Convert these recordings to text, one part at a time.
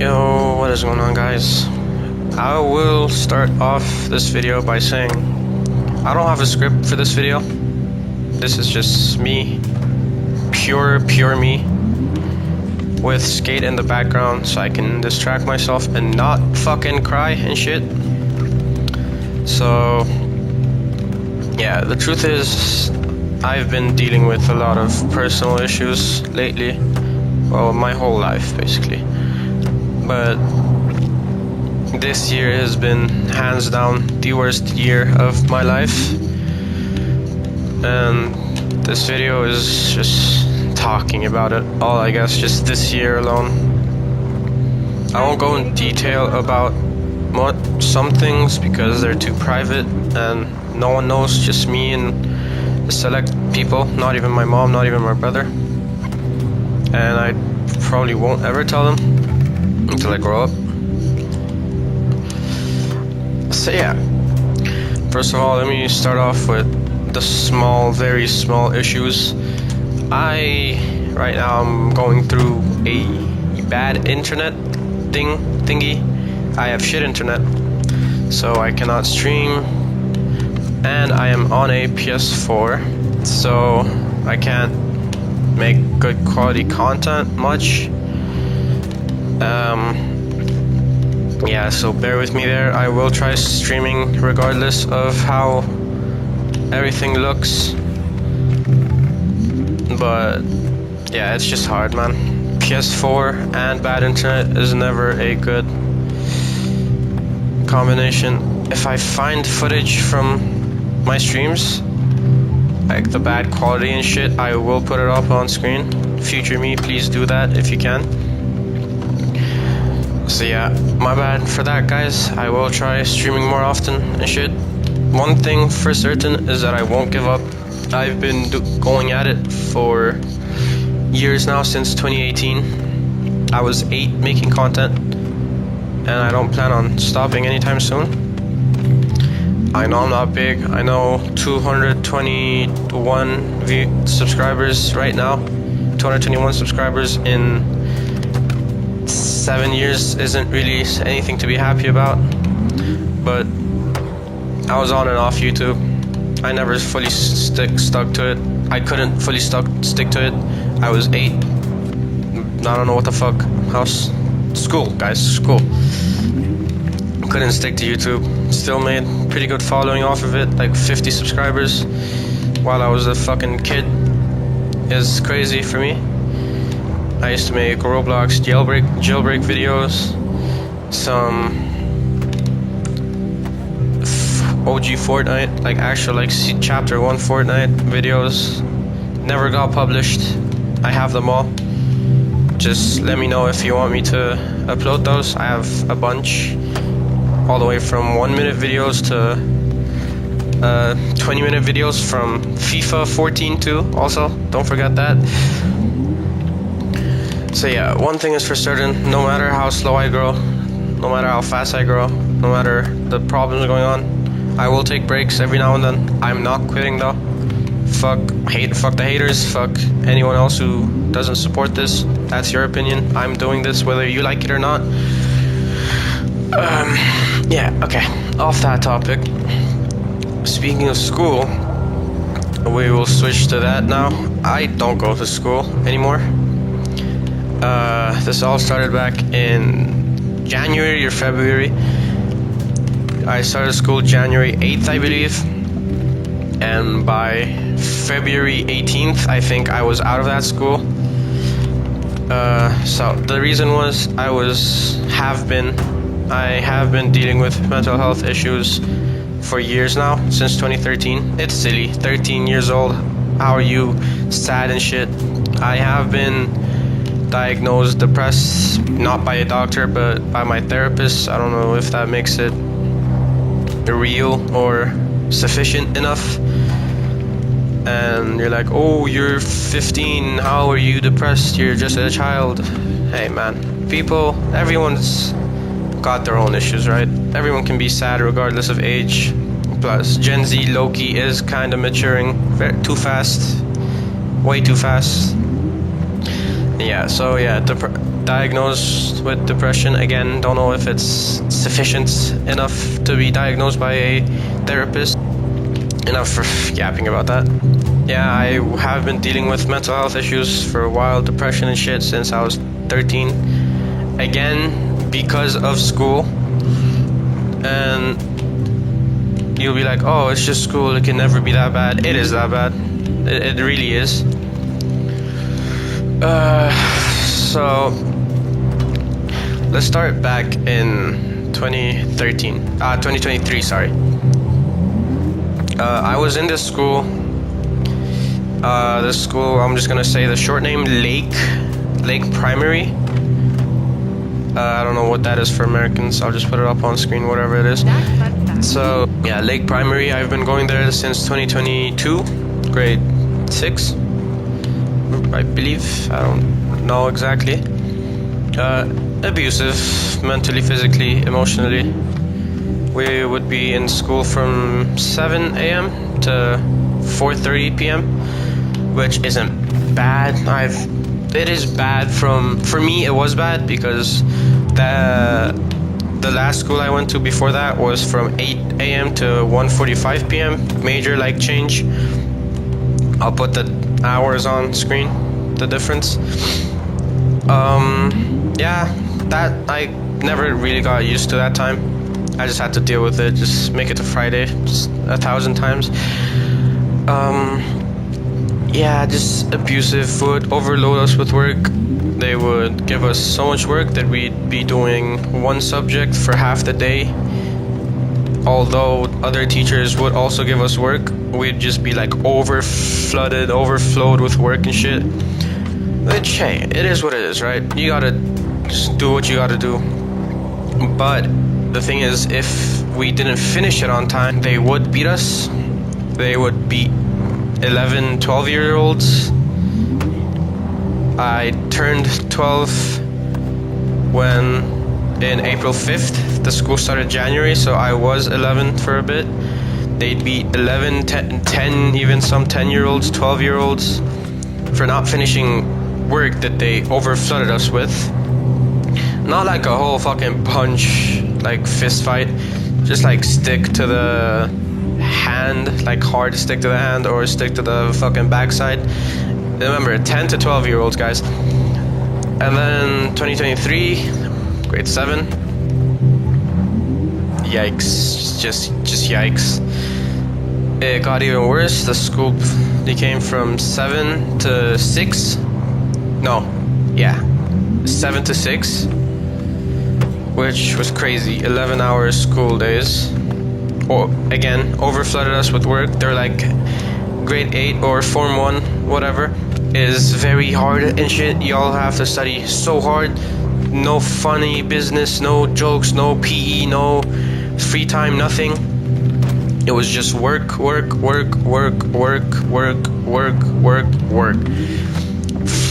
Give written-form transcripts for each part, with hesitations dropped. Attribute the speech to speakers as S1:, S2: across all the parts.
S1: Yo, what is going on, guys? I will start off this video by saying I don't have a script for this video. This is just me, pure me, with skate in the background so I can distract myself and not fucking cry and shit. So yeah, the truth is I've been dealing with a lot of personal issues lately. Well, my whole life basically. But this year has been hands down the worst year of my life, and this video is just talking about it all, I guess, just this year alone. I won't go in detail about some things because they're too private and no one knows, just me and the select people, not even my mom, not even my brother, and I probably won't ever tell them until I grow up. So yeah, first of all, let me start off with the very small issues. Right now I'm going through a bad internet thingy. I have shit internet, so I cannot stream, and I am on a PS4, so I can't make good quality content much. Yeah, so bear with me there. I will try streaming regardless of how everything looks, but yeah, it's just hard, man. PS4 and bad internet is never a good combination. If I find footage from my streams, like the bad quality and shit, I will put it up on screen. Future me, please do that if you can. So yeah, my bad for that, guys. I will try streaming more often and shit. One thing for certain is that I won't give up. I've been going at it for years now, since 2018. I was 8 making content, and I don't plan on stopping anytime soon. I know I'm not big. I know 221 subscribers right now. 221 subscribers in 7 years isn't really anything to be happy about, but I was on and off YouTube. I never fully stuck to it. I couldn't fully stick to it. I was 8. I don't know what the fuck. School, guys, school. Couldn't stick to YouTube. Still made pretty good following off of it, like 50 subscribers while I was a fucking kid. Is crazy for me. I used to make Roblox jailbreak videos, some OG Fortnite, like actual chapter 1 Fortnite videos. Never got published. I have them all. Just let me know if you want me to upload those. I have a bunch, all the way from 1-minute videos to 20-minute videos from FIFA 14 too. Also, don't forget that. So yeah, one thing is for certain, no matter how slow I grow, no matter how fast I grow, no matter the problems going on, I will take breaks every now and then. I'm not quitting though. Fuck the haters, fuck anyone else who doesn't support this. That's your opinion. I'm doing this whether you like it or not. Yeah, okay, off that topic. Speaking of school, we will switch to that now. I don't go to school anymore. This all started back in January or February. I started school January 8th, I believe, and by February 18th, I think I was out of that school. So the reason was I have been dealing with mental health issues for years now, since 2013. It's silly, 13 years old. How are you sad and shit? I have been diagnosed depressed, not by a doctor, but by my therapist. I don't know if that makes it real or sufficient enough. And you're like, oh, you're 15, how are you depressed? You're just a child. Hey man, everyone's got their own issues, right? Everyone can be sad regardless of age. Plus, Gen Z low-key is kind of maturing too fast, way too fast. Yeah, so yeah, diagnosed with depression. Again, don't know if it's sufficient enough to be diagnosed by a therapist. Enough for yapping about that. Yeah, I have been dealing with mental health issues for a while, depression and shit, since I was 13. Again, because of school. And you'll be like, oh, it's just school, it can never be that bad. It is that bad. It really is. So let's start back in 2023, sorry. I was in this school, I'm just gonna say the short name, Lake Primary. I don't know what that is for Americans, I'll just put it up on screen, whatever it is. So, yeah, Lake Primary, I've been going there since 2022, grade 6, I believe, I don't know exactly. Abusive, mentally, physically, emotionally. We would be in school from 7 a.m. to 4:30 p.m., which isn't bad. It is bad for me, it was bad because the last school I went to before that was from 8 a.m. to 1:45 p.m. Major change. I'll put the hours on screen, the difference. Yeah, that I never really got used to that time. I just had to deal with it, just make it to Friday, just 1,000 times. Yeah, just abusive, would overload us with work. They would give us so much work that we'd be doing one subject for half the day. Although other teachers would also give us work, we'd just be overflowed with work and shit. Which, hey, it is what it is, right? You gotta just do what you gotta do. But the thing is, if we didn't finish it on time, they would beat us. They would beat 11, 12-year-olds. I turned 12 in April 5th. The school started January, so I was 11 for a bit. They'd beat 11, 10, even some 10-year-olds, 12-year-olds for not finishing work that they overflooded us with. Not like a whole fucking punch, fist fight, just stick to the hand, hard stick to the hand or stick to the fucking backside. Remember, 10 to 12-year-olds, guys. And then 2023, grade 7. Yikes, just yikes. It got even worse. The school became from 7 to 6. No, yeah, 7 to 6. Which was crazy. 11-hour school days. Or again, overflooded us with work. They're grade 8 or Form 1, whatever, is very hard and shit. Y'all have to study so hard. No funny business, no jokes, no PE, no free time, nothing. It was just work.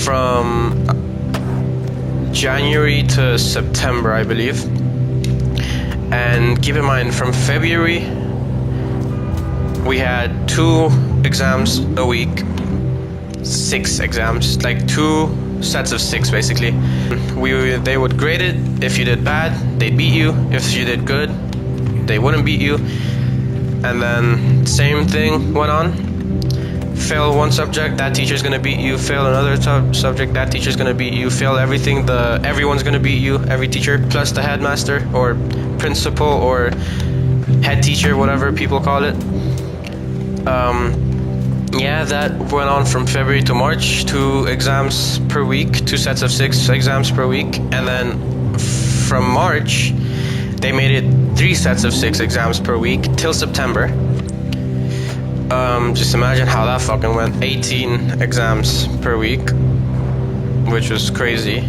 S1: From January to September, I believe. And keep in mind, from February, we had 2 exams a week, 6 exams, 2 sets of 6 basically. They would grade it. If you did bad, they'd beat you. If you did good, they wouldn't beat you. And then same thing went on. Fail one subject, that teacher's gonna beat you. Fail another subject, that teacher's gonna beat you. Fail everything, everyone's gonna beat you. Every teacher plus the headmaster or principal or head teacher, whatever people call it. Yeah, that went on from February to March. 2 exams per week, 2 sets of 6 exams per week. And then from March, they made it 3 sets of 6 exams per week till September. Just imagine how that fucking went. 18 exams per week, which was crazy.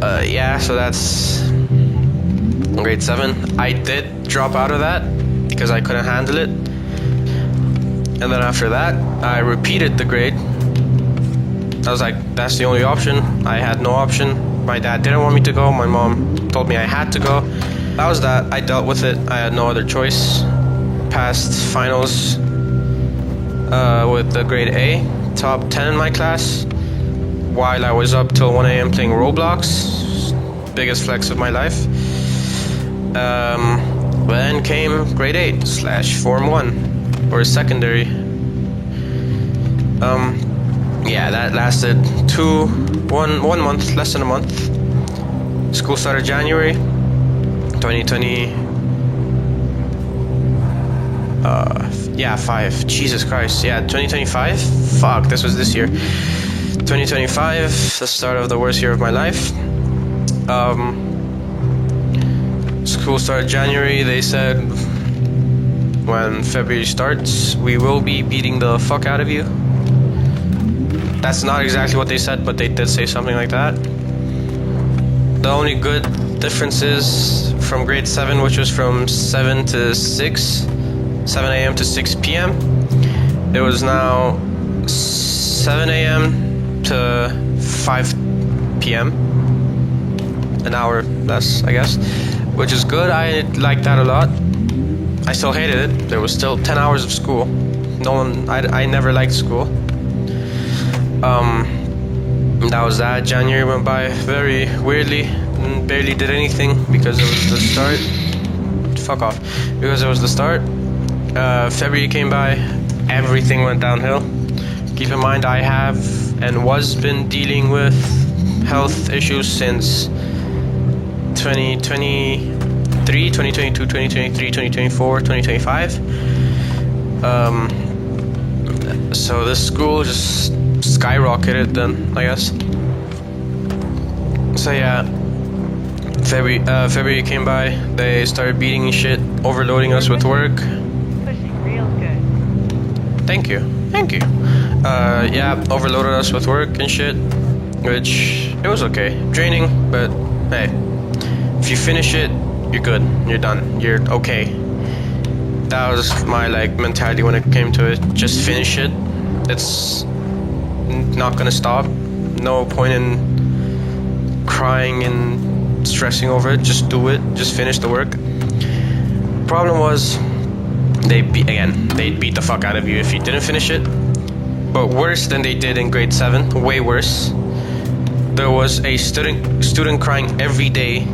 S1: Yeah, so that's grade 7. I did drop out of that because I couldn't handle it. And then after that, I repeated the grade. I was like, that's the only option. I had no option. My dad didn't want me to go. My mom told me I had to go. That was that. I dealt with it. I had no other choice. Passed finals with the grade A, top 10 in my class. while I was up till 1 a.m. playing Roblox. Biggest flex of my life. Then came grade 8 / Form 1, or secondary. Yeah, that lasted 1 month, less than a month. School started January 2020. 5. Jesus Christ. Yeah, 2025. Fuck, this was this year. 2025, the start of the worst year of my life. School started January. They said when February starts, we will be beating the fuck out of you. That's not exactly what they said, but they did say something like that. The only good difference is from grade 7, which was from 7 a.m. to 6 p.m. It was now 7 a.m. to 5 p.m. An hour less, I guess, which is good. I like that a lot. I still hated it. There was still 10 hours of school. I never liked school. That was that. January went by very weirdly and barely did anything because it was the start. Fuck off. Because it was the start. February came by, everything went downhill. Keep in mind, I have and was been dealing with health issues since 2023, 2022, 2023, 2024, 2025. So this school just skyrocketed then, I guess. So yeah, February came by, they started beating shit, overloading us with work. Thank you. Yeah, overloaded us with work and shit, which, it was okay. Draining, but hey, if you finish it, you're good, you're done, you're okay. That was my, mentality when it came to it. Just finish it. It's not gonna stop. No point in crying and stressing over it. Just do it, just finish the work. Problem was, they'd beat the fuck out of you if you didn't finish it. But worse than they did in grade 7, way worse. There was a student crying every day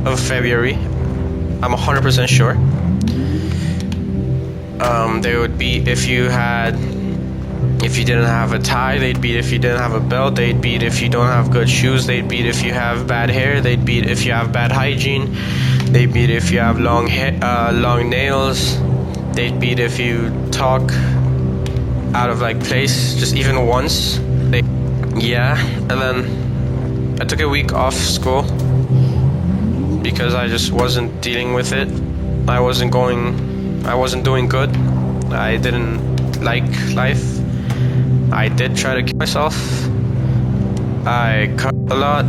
S1: of February. I'm 100% sure. They would beat if you didn't have a tie, they'd beat if you didn't have a belt, they'd beat if you don't have good shoes, they'd beat if you have bad hair, they'd beat if you have bad hygiene, they'd beat if you have long nails. They'd beat if you talk out of place, just even once. And then I took a week off school because I just wasn't dealing with it. I wasn't doing good. I didn't like life. I did try to kill myself. I cut a lot.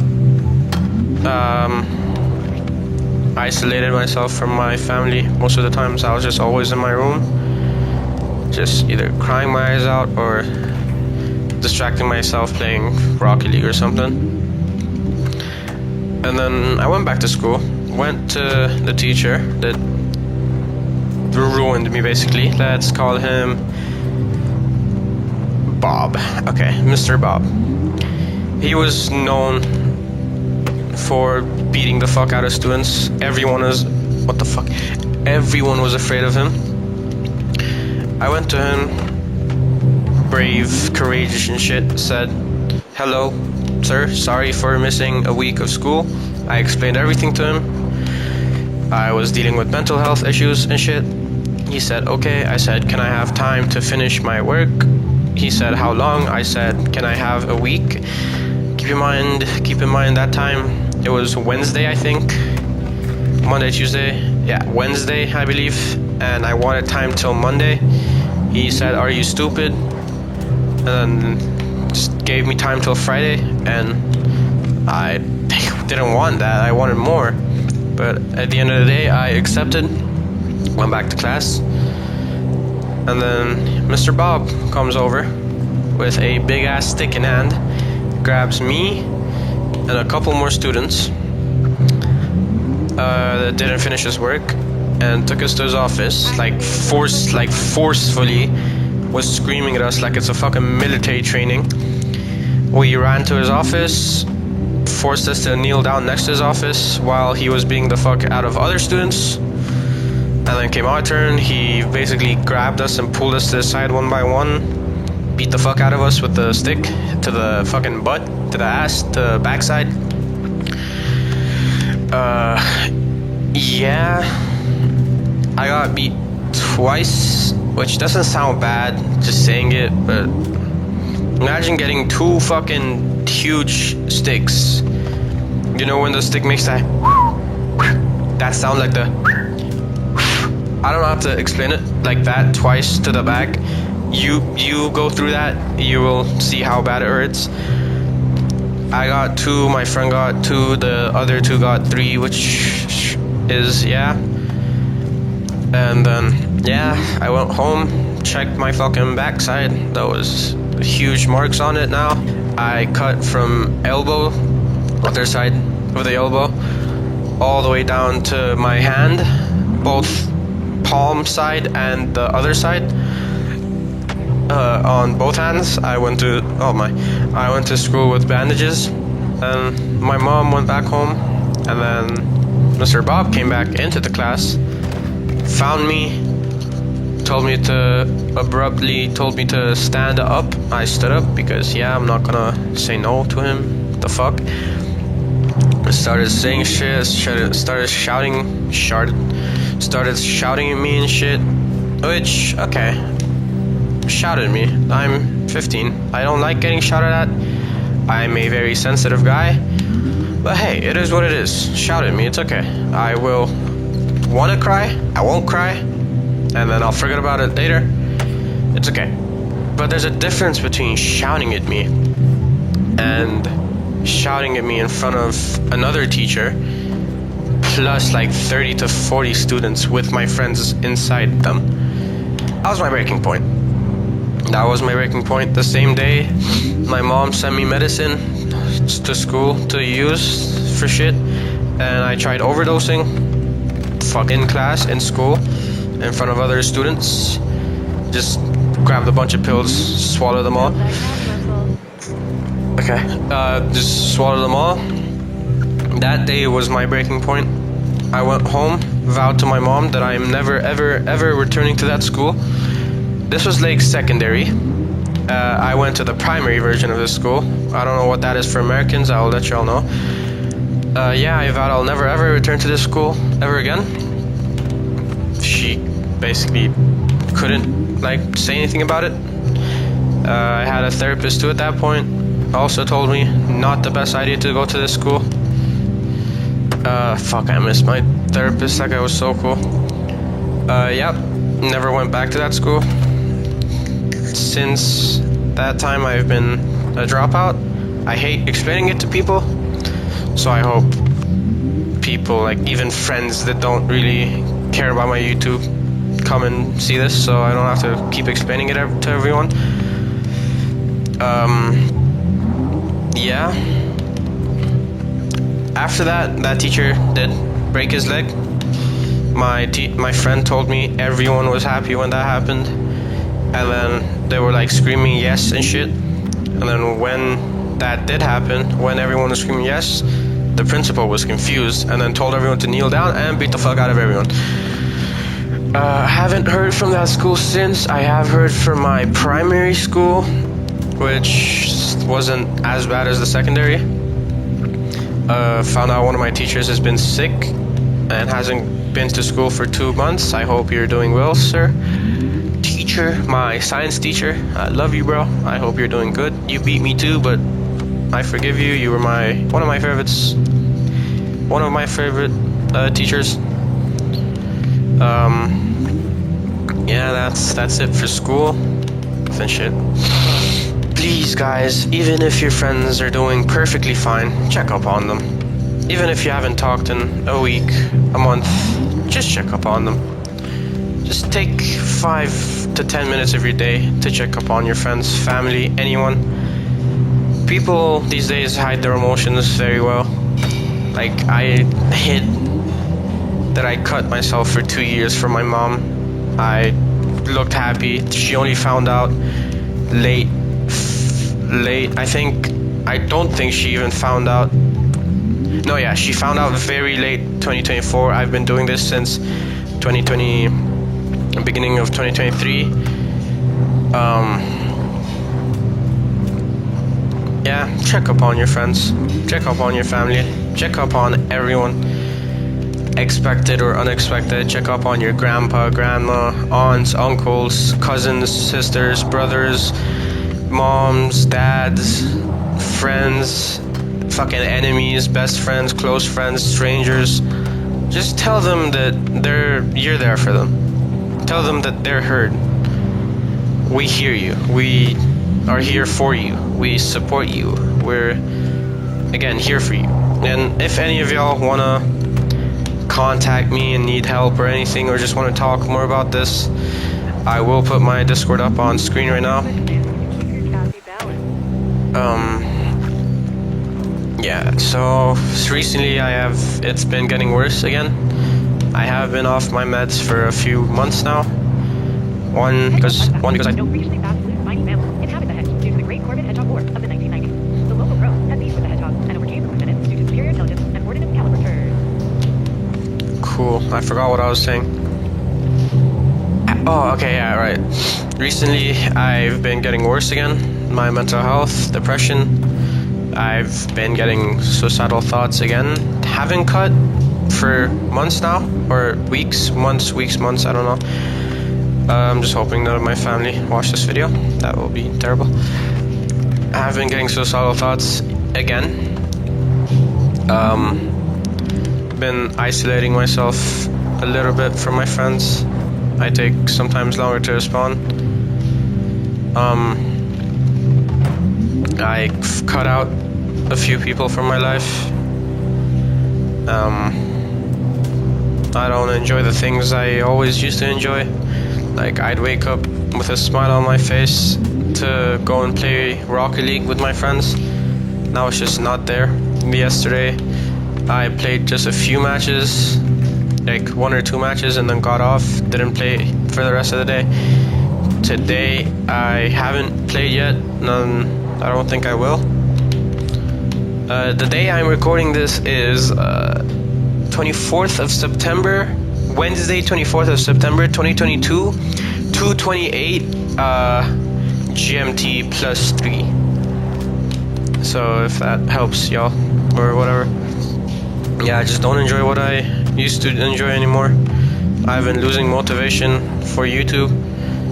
S1: Isolated myself from my family. Most of the times I was just always in my room, just either crying my eyes out or distracting myself playing Rocket League or something. And then I went back to school, went to the teacher that ruined me basically. Let's call him Bob. Okay, Mr. Bob. He was known for beating the fuck out of students. Everyone was afraid of him. I went to him, brave, courageous and shit, said, "Hello, sir, sorry for missing a week of school." I explained everything to him. I was dealing with mental health issues and shit. He said, okay. I said, can I have time to finish my work? He said, how long? I said, can I have a week? Keep in mind that time, it was Wednesday, I think. Monday, Tuesday. Yeah, Wednesday, I believe. And I wanted time till Monday. He said, are you stupid? And then just gave me time till Friday. And I didn't want that. I wanted more. But at the end of the day, I accepted. Went back to class. And then Mr. Bob comes over with a big ass stick in hand, grabs me and a couple more students that didn't finish his work, and took us to his office, forcefully, was screaming at us like it's a fucking military training. We ran to his office, forced us to kneel down next to his office while he was beating the fuck out of other students. And then came our turn. He basically grabbed us and pulled us to the side one by one, beat the fuck out of us with the stick to the fucking butt, to the ass, to the backside. Yeah, I got beat twice, which doesn't sound bad just saying it, but imagine getting 2 fucking huge sticks. You know when the stick makes that sound, like the, I don't know how to explain it, like that twice to the back. You go through that, you will see how bad it hurts. I got 2, my friend got 2, the other 2 got 3, which is, yeah. And then, yeah, I went home, checked my fucking backside. There was huge marks on it now. I cut from elbow, other side of the elbow, all the way down to my hand, both palm side and the other side. On both hands. I went to school with bandages, and my mom went back home, and then Mr. Bob came back into the class, found me, told me to stand up. I stood up because, yeah, I'm not gonna say no to him. The fuck? I started saying shit, started shouting at me and shit, which, okay. Shouted at me. I'm 15. I don't like getting shouted at. I'm a very sensitive guy. But hey, it is what it is. Shout at me, it's okay. I will wanna cry, I won't cry, and then I'll forget about it later. It's okay. But there's a difference between shouting at me and shouting at me in front of another teacher plus like 30 to 40 students with my friends inside them. That was my breaking point. The same day, my mom sent me medicine to school to use for shit, and I tried overdosing, in class, in school, in front of other students. Just grabbed a bunch of pills, swallowed them all. Okay, just swallowed them all. That day was my breaking point. I went home, vowed to my mom that I am never, ever, ever returning to that school. This was Lake Secondary. I went to the primary version of this school. I don't know what that is for Americans. I'll let y'all know. Yeah, I vowed I'll never ever return to this school ever again. She basically couldn't say anything about it. I had a therapist too at that point. Also told me not the best idea to go to this school. Fuck, I miss my therapist. That guy was so cool. Yep, never went back to that school. Since that time, I've been a dropout. I hate explaining it to people, so I hope people, even friends that don't really care about my YouTube, come and see this, so I don't have to keep explaining it to everyone. Yeah. After that teacher did break his leg. My friend told me everyone was happy when that happened. And then they were screaming yes and shit. And then when that did happen, when everyone was screaming yes, the principal was confused and then told everyone to kneel down and beat the fuck out of everyone. I haven't heard from that school since. I have heard from my primary school, which wasn't as bad as the secondary. Found out one of my teachers has been sick and hasn't been to school for 2 months. I hope you're doing well, sir. Teacher, my science teacher, I love you, bro. I hope you're doing good. You beat me too, but I forgive you. You were one of my favorite teachers. Yeah, that's it for school. And shit. Please, guys, even if your friends are doing perfectly fine, check up on them. Even if you haven't talked in a week, a month, just check up on them. Just take 5 to 10 minutes of your day to check up on your friends, family, anyone. People these days hide their emotions very well. I hid that I cut myself for 2 years from my mom. I looked happy. She only found out late. I think I don't think she even found out. No, yeah, she found out very late 2024. I've been doing this since 2020, beginning of 2023. Yeah, check up on your friends, check up on your family, check up on everyone, expected or unexpected. Check up on your grandpa, grandma, aunts, uncles, cousins, sisters, brothers, moms, dads, friends, fucking enemies, best friends, close friends, strangers. Just tell them that you're there for them. Tell them that they're heard. We hear you. We are here for you. We support you. We're, again, here for you. And if any of y'all wanna contact me and need help or anything, or just want to talk more about this, I will put my Discord up on screen right now. Yeah, so recently it's been getting worse again. I have been off my meds for a few months now. One because I
S2: recently passed blue spiny mammal inhabit the hedge due to the Great Corvid Hedgehog War of the 1990s. The local crows had beef with the hedgehog and overcame the lieutenants due to superior intelligence and ordnance caliber turds.
S1: Cool. I forgot what I was saying. Oh, okay, yeah, right. Recently, I've been getting worse again. My mental health, depression. I've been getting suicidal thoughts again. Haven't cut for months now, or weeks, months, I don't know. I'm just hoping none of my family watch this video. That will be terrible. I've been getting suicidal thoughts again. Been isolating myself a little bit from my friends. I take sometimes longer to respond. I've cut out a few people from my life. I don't enjoy the things I always used to enjoy. Like, I'd wake up with a smile on my face to go and play Rocket League with my friends. Now it's just not there. Yesterday, I played just a few matches, like 1 or 2 matches, and then got off. Didn't play for the rest of the day. Today, I haven't played yet. I don't think I will. The day I'm recording this is 24th of September, Wednesday, 24th of September, 2022, 2:28 GMT plus 3. So if that helps y'all, or whatever. Yeah, I just don't enjoy what I used to enjoy anymore. I've been losing motivation for YouTube.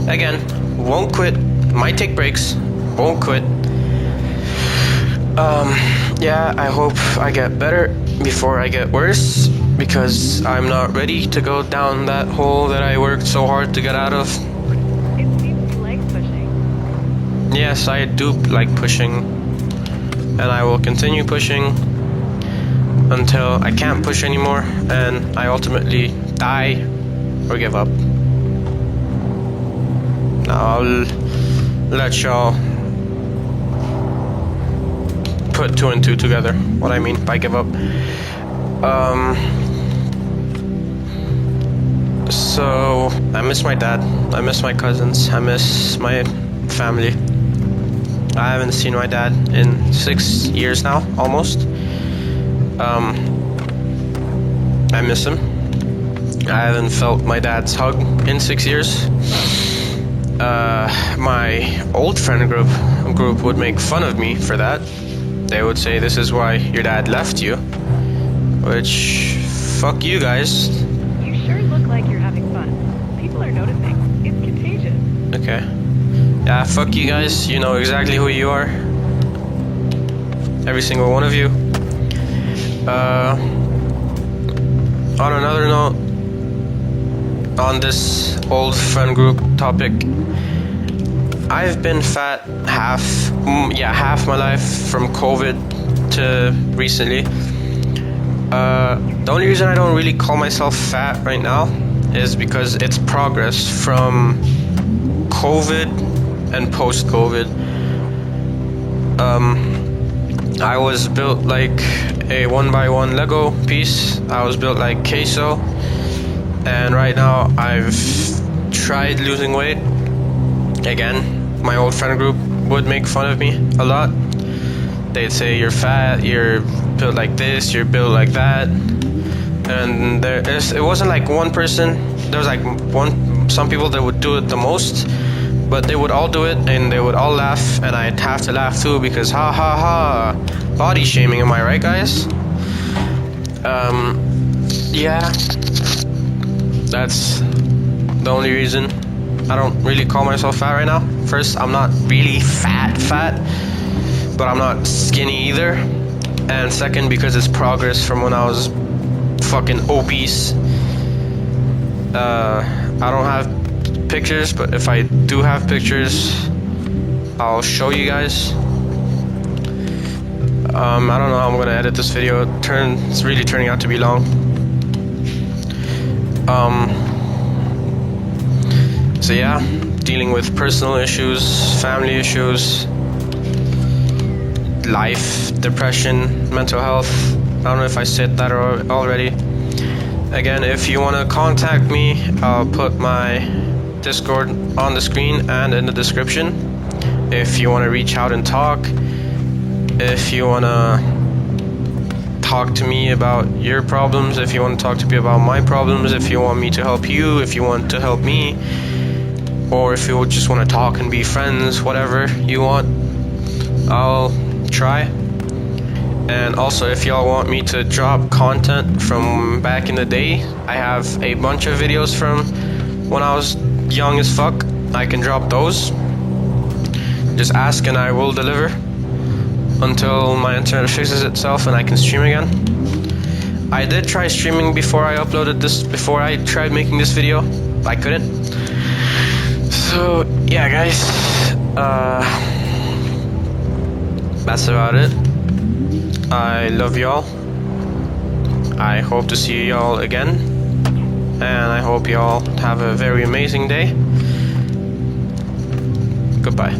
S1: Again, won't quit. Might take breaks. Won't quit. Yeah, I hope I get better before I get worse, because I'm not ready to go down that hole that I worked so hard to get out of.
S2: It seems you like pushing.
S1: Yes, I do like pushing, and I will continue pushing until I can't push anymore and I ultimately die or give up. Now I'll let y'all put 2 and 2 together, what I mean by give up. So I miss my dad, I miss my cousins, I miss my family. I haven't seen my dad in 6 years now, almost. I miss him. I haven't felt my dad's hug in 6 years. My old friend group would make fun of me for that. They would say, "This is why your dad left you." Which, fuck you guys.
S2: You sure look like you're having fun. People are noticing. It's contagious.
S1: Okay. Yeah, fuck you guys. You know exactly who you are. Every single one of you. On another note, on this old friend group topic, I've been fat half my life from COVID to recently. The only reason I don't really call myself fat right now is because it's progress from COVID and post-COVID. I was built like a 1x1 Lego piece. I was built like queso. And right now I've tried losing weight. Again, my old friend group would make fun of me a lot. they'd say you're fat, you're built like this, you're built like that. And it wasn't like one person. There was like some people that would do it the most, but they would all do it and they would all laugh, and I'd have to laugh too because ha ha ha, body shaming, am I right, guys? Yeah, that's the only reason. I don't really call myself fat right now. First, I'm not really fat, but I'm not skinny either. And second, because it's progress from when I was fucking obese. I don't have pictures, but if I do have pictures, I'll show you guys. I don't know how I'm gonna edit this video. It's really turning out to be long. So yeah, dealing with personal issues, family issues, life, depression, mental health. I don't know if I said that already. Again, if you want to contact me, I'll put my Discord on the screen and in the description. If you want to reach out and talk, if you want to talk to me about your problems, if you want to talk to me about my problems, if you want me to help you, if you want to help me, or if you just want to talk and be friends, whatever you want, I'll try. And also, if y'all want me to drop content from back in the day, I have a bunch of videos from when I was young as fuck. I can drop those. Just ask and I will deliver until my internet fixes itself and I can stream again. I did try streaming before I uploaded this, before I tried making this video. I couldn't. So yeah, guys, that's about it. I love y'all. I hope to see y'all again, and I hope y'all have a very amazing day. Goodbye.